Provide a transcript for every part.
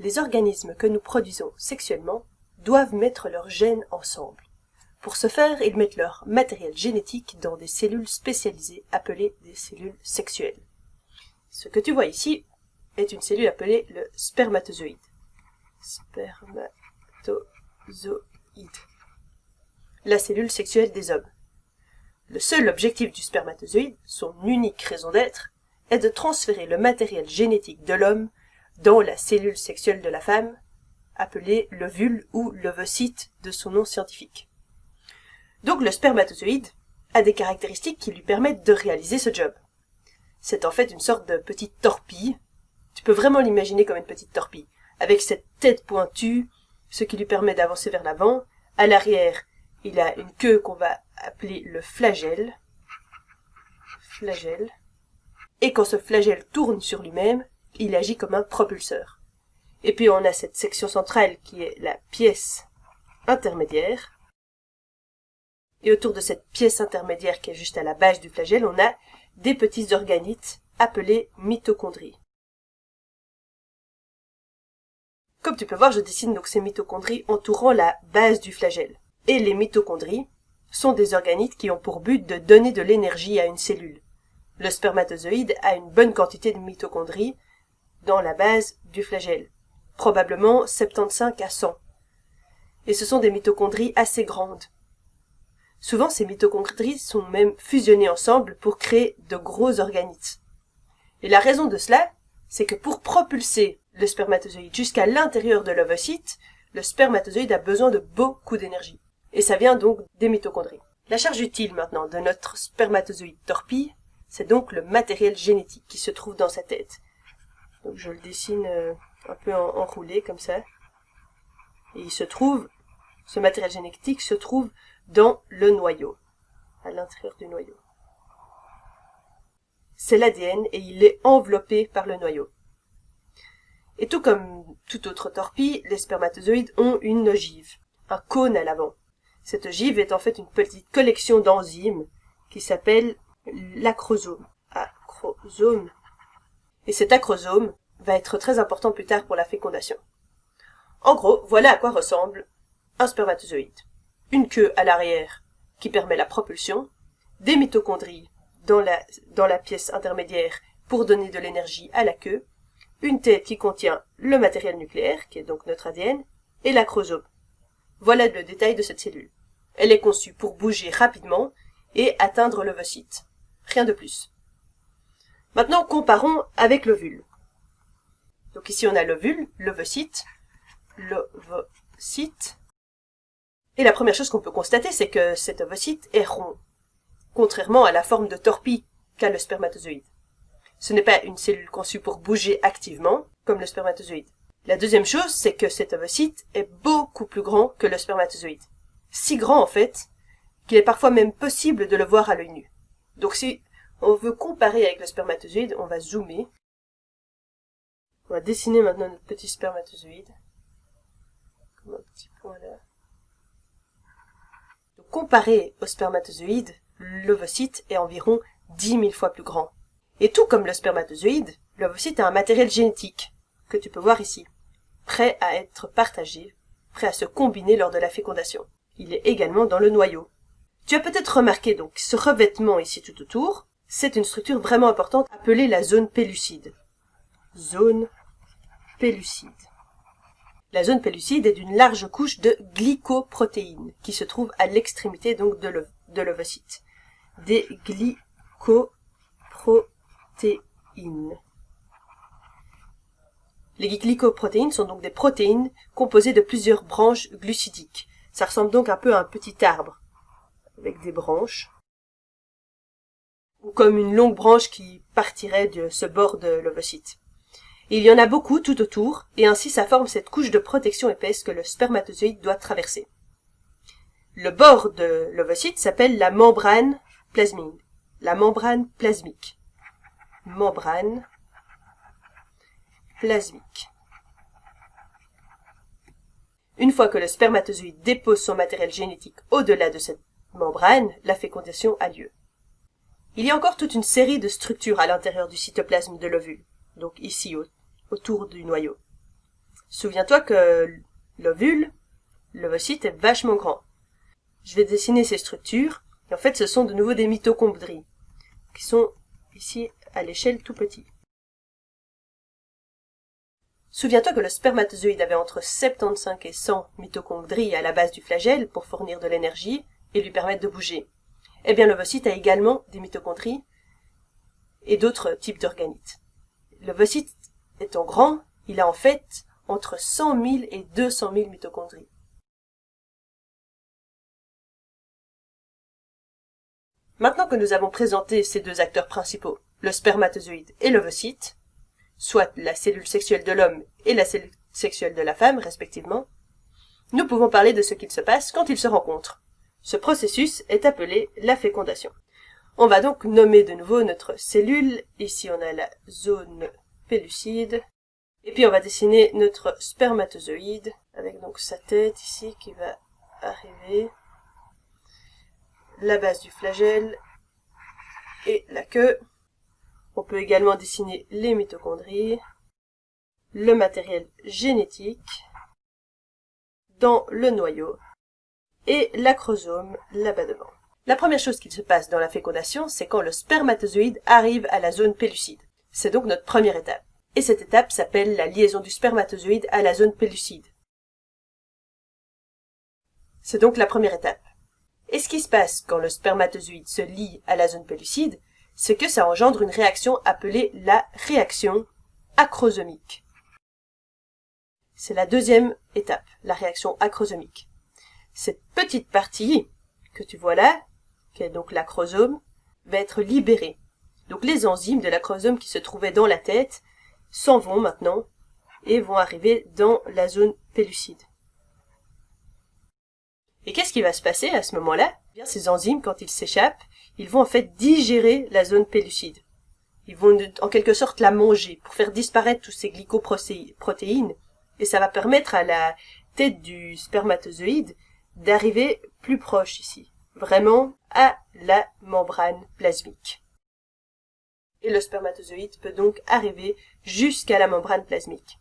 Les organismes que nous produisons sexuellement doivent mettre leurs gènes ensemble. Pour ce faire, ils mettent leur matériel génétique dans des cellules spécialisées appelées des cellules sexuelles. Ce que tu vois ici est une cellule appelée le spermatozoïde. Spermatozoïde. La cellule sexuelle des hommes. Le seul objectif du spermatozoïde, son unique raison d'être, est de transférer le matériel génétique de l'homme dans la cellule sexuelle de la femme, appelée l'ovule ou l'ovocyte de son nom scientifique. Donc le spermatozoïde a des caractéristiques qui lui permettent de réaliser ce job. C'est en fait une sorte de petite torpille. Tu peux vraiment l'imaginer comme une petite torpille, avec cette tête pointue, ce qui lui permet d'avancer vers l'avant. À l'arrière, il a une queue qu'on va appeler le flagelle. Et quand ce flagelle tourne sur lui-même, il agit comme un propulseur. Et puis on a cette section centrale qui est la pièce intermédiaire. Et autour de cette pièce intermédiaire qui est juste à la base du flagelle, on a des petits organites appelés mitochondries. Comme tu peux voir, je dessine donc ces mitochondries entourant la base du flagelle. Et les mitochondries sont des organites qui ont pour but de donner de l'énergie à une cellule. Le spermatozoïde a une bonne quantité de mitochondries dans la base du flagelle, probablement 75 à 100. Et ce sont des mitochondries assez grandes. Souvent, ces mitochondries sont même fusionnées ensemble pour créer de gros organites. Et la raison de cela, c'est que pour propulser le spermatozoïde jusqu'à l'intérieur de l'ovocyte, le spermatozoïde a besoin de beaucoup d'énergie. Et ça vient donc des mitochondries. La charge utile maintenant de notre spermatozoïde torpille, c'est donc le matériel génétique qui se trouve dans sa tête. Donc je le dessine un peu enroulé comme ça. Et ce matériel génétique se trouve dans le noyau, à l'intérieur du noyau. C'est l'ADN et il est enveloppé par le noyau. Et tout comme toute autre torpille, les spermatozoïdes ont une ogive, un cône à l'avant. Cette ogive est en fait une petite collection d'enzymes qui s'appelle l'acrosome. Et cet acrosome va être très important plus tard pour la fécondation. En gros, voilà à quoi ressemble un spermatozoïde. Une queue à l'arrière qui permet la propulsion, des mitochondries dans la pièce intermédiaire pour donner de l'énergie à la queue, une tête qui contient le matériel nucléaire, qui est donc notre ADN, et l'acrosome. Voilà le détail de cette cellule. Elle est conçue pour bouger rapidement et atteindre l'ovocyte. Rien de plus. Maintenant, comparons avec l'ovule. Donc ici on a l'ovule, l'ovocyte. Et la première chose qu'on peut constater, c'est que cet ovocyte est rond, contrairement à la forme de torpille qu'a le spermatozoïde. Ce n'est pas une cellule conçue pour bouger activement, comme le spermatozoïde. La deuxième chose, c'est que cet ovocyte est beaucoup plus grand que le spermatozoïde. Si grand, en fait, qu'il est parfois même possible de le voir à l'œil nu. Donc si on veut comparer avec le spermatozoïde, on va zoomer. On va dessiner maintenant notre petit spermatozoïde. Comme un petit point là. Donc, comparé au spermatozoïde, l'ovocyte est environ 10 000 fois plus grand. Et tout comme le spermatozoïde, l'ovocyte a un matériel génétique, que tu peux voir ici, prêt à être partagé, prêt à se combiner lors de la fécondation. Il est également dans le noyau. Tu as peut-être remarqué donc ce revêtement ici tout autour, c'est une structure vraiment importante appelée la zone pellucide. Zone pellucide. La zone pellucide est d'une large couche de glycoprotéines qui se trouve à l'extrémité donc de l'ovocyte. Des glycoprotéines. Les glycoprotéines sont donc des protéines composées de plusieurs branches glucidiques. Ça ressemble donc un peu à un petit arbre, avec des branches, ou comme une longue branche qui partirait de ce bord de l'ovocyte. Il y en a beaucoup tout autour, et ainsi ça forme cette couche de protection épaisse que le spermatozoïde doit traverser. Le bord de l'ovocyte s'appelle la membrane plasmique. La membrane plasmique. Membrane plasmique. Une fois que le spermatozoïde dépose son matériel génétique au-delà de cette membrane, la fécondation a lieu. Il y a encore toute une série de structures à l'intérieur du cytoplasme de l'ovule, donc ici autour du noyau. Souviens-toi que l'ovule, l'ovocyte, est vachement grand. Je vais dessiner ces structures, et en fait ce sont de nouveau des mitochondries, qui sont ici à l'échelle tout petit. Souviens-toi que le spermatozoïde avait entre 75 et 100 mitochondries à la base du flagelle pour fournir de l'énergie et lui permettre de bouger. Eh bien l'ovocyte a également des mitochondries et d'autres types d'organites. L'ovocyte étant grand, il a en fait entre 100 000 et 200 000 mitochondries. Maintenant que nous avons présenté ces deux acteurs principaux, le spermatozoïde et l'ovocyte, soit la cellule sexuelle de l'homme et la cellule sexuelle de la femme, respectivement, nous pouvons parler de ce qu'il se passe quand ils se rencontrent. Ce processus est appelé la fécondation. On va donc nommer de nouveau notre cellule. Ici, on a la zone pellucide. Et puis, on va dessiner notre spermatozoïde, avec donc sa tête ici qui va arriver, la base du flagelle et la queue. On peut également dessiner les mitochondries, le matériel génétique dans le noyau et l'acrosome là-bas devant. La première chose qui se passe dans la fécondation, c'est quand le spermatozoïde arrive à la zone pellucide. C'est donc notre première étape. Et cette étape s'appelle la liaison du spermatozoïde à la zone pellucide. C'est donc la première étape. Et ce qui se passe quand le spermatozoïde se lie à la zone pellucide, c'est que ça engendre une réaction appelée la réaction acrosomique. C'est la deuxième étape, la réaction acrosomique. Cette petite partie que tu vois là, qui est donc l'acrosome, va être libérée. Donc les enzymes de l'acrosome qui se trouvaient dans la tête s'en vont maintenant et vont arriver dans la zone pellucide. Et qu'est-ce qui va se passer à ce moment-là? Eh bien, ces enzymes, quand ils s'échappent, ils vont en fait digérer la zone pellucide. Ils vont en quelque sorte la manger pour faire disparaître tous ces glycoprotéines et ça va permettre à la tête du spermatozoïde d'arriver plus proche ici, vraiment à la membrane plasmique. Et le spermatozoïde peut donc arriver jusqu'à la membrane plasmique.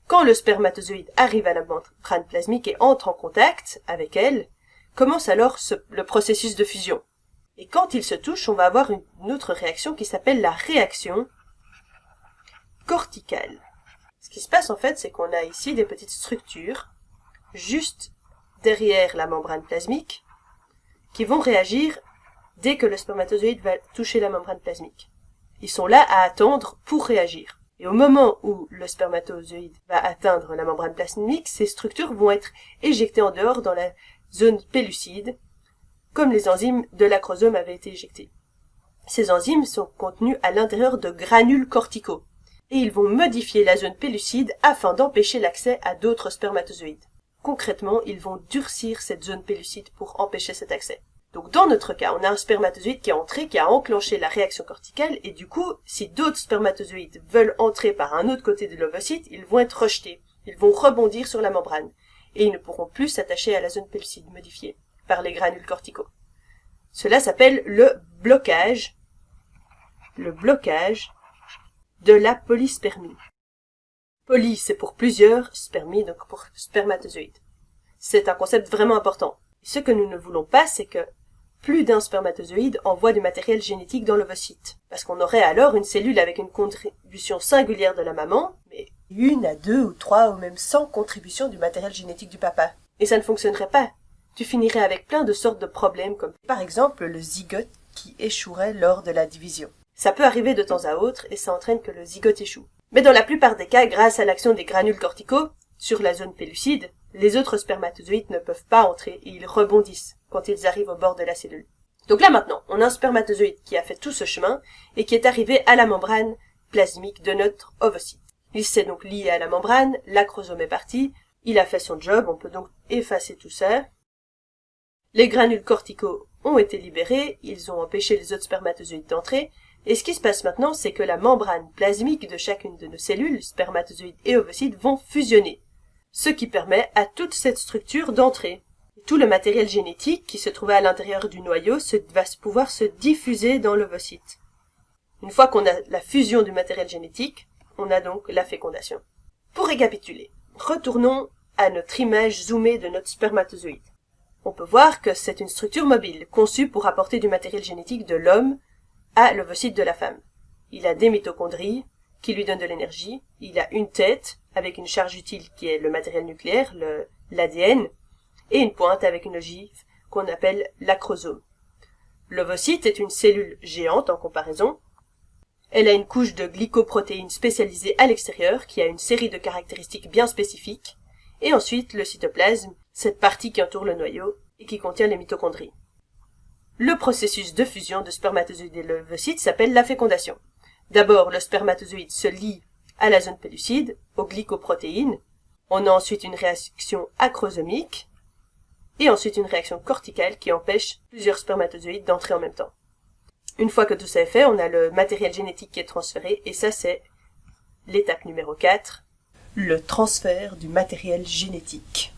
Quand le spermatozoïde arrive à la membrane plasmique et entre en contact avec elle, commence alors le processus de fusion. Et quand ils se touchent, on va avoir une autre réaction qui s'appelle la réaction corticale. Ce qui se passe en fait, c'est qu'on a ici des petites structures, juste derrière la membrane plasmique, qui vont réagir dès que le spermatozoïde va toucher la membrane plasmique. Ils sont là à attendre pour réagir. Et au moment où le spermatozoïde va atteindre la membrane plasmique, ces structures vont être éjectées en dehors dans la zone pellucide, comme les enzymes de l'acrosome avaient été éjectées. Ces enzymes sont contenus à l'intérieur de granules corticaux, et ils vont modifier la zone pellucide afin d'empêcher l'accès à d'autres spermatozoïdes. Concrètement, ils vont durcir cette zone pellucide pour empêcher cet accès. Donc dans notre cas, on a un spermatozoïde qui est entré, qui a enclenché la réaction corticale, et du coup, si d'autres spermatozoïdes veulent entrer par un autre côté de l'ovocyte, ils vont être rejetés. Ils vont rebondir sur la membrane, et ils ne pourront plus s'attacher à la zone pellucide modifiée par les granules corticaux. Cela s'appelle le blocage de la polyspermie. Poly, c'est pour plusieurs, spermie, donc pour spermatozoïdes. C'est un concept vraiment important. Ce que nous ne voulons pas, c'est que plus d'un spermatozoïde envoie du matériel génétique dans l'ovocyte. Parce qu'on aurait alors une cellule avec une contribution singulière de la maman, mais 1 à 2 ou 3 ou même 100 contributions du matériel génétique du papa. Et ça ne fonctionnerait pas. Tu finirais avec plein de sortes de problèmes, comme par exemple le zygote qui échouerait lors de la division. Ça peut arriver de temps à autre et ça entraîne que le zygote échoue. Mais dans la plupart des cas, grâce à l'action des granules corticaux sur la zone pellucide, les autres spermatozoïdes ne peuvent pas entrer et ils rebondissent quand ils arrivent au bord de la cellule. Donc là maintenant, on a un spermatozoïde qui a fait tout ce chemin et qui est arrivé à la membrane plasmique de notre ovocyte. Il s'est donc lié à la membrane, l'acrosome est parti, il a fait son job, on peut donc effacer tout ça. Les granules corticaux ont été libérés, ils ont empêché les autres spermatozoïdes d'entrer, et ce qui se passe maintenant, c'est que la membrane plasmique de chacune de nos cellules, spermatozoïdes et ovocytes, vont fusionner, ce qui permet à toute cette structure d'entrer. Tout le matériel génétique qui se trouvait à l'intérieur du noyau va pouvoir se diffuser dans l'ovocyte. Une fois qu'on a la fusion du matériel génétique, on a donc la fécondation. Pour récapituler, Retournons à notre image zoomée de notre spermatozoïde. On peut voir que c'est une structure mobile, conçue pour apporter du matériel génétique de l'homme à l'ovocyte de la femme. Il a des mitochondries qui lui donnent de l'énergie, il a une tête avec une charge utile qui est le matériel nucléaire, l'ADN, et une pointe avec une ogive qu'on appelle l'acrosome. L'ovocyte est une cellule géante en comparaison. Elle a une couche de glycoprotéines spécialisées à l'extérieur qui a une série de caractéristiques bien spécifiques, et ensuite le cytoplasme, cette partie qui entoure le noyau et qui contient les mitochondries. Le processus de fusion de spermatozoïde et l'ovocyte s'appelle la fécondation. D'abord, le spermatozoïde se lie à la zone pellucide, aux glycoprotéines. On a ensuite une réaction acrosomique, et ensuite une réaction corticale qui empêche plusieurs spermatozoïdes d'entrer en même temps. Une fois que tout ça est fait, on a le matériel génétique qui est transféré, et ça c'est l'étape numéro 4, le transfert du matériel génétique.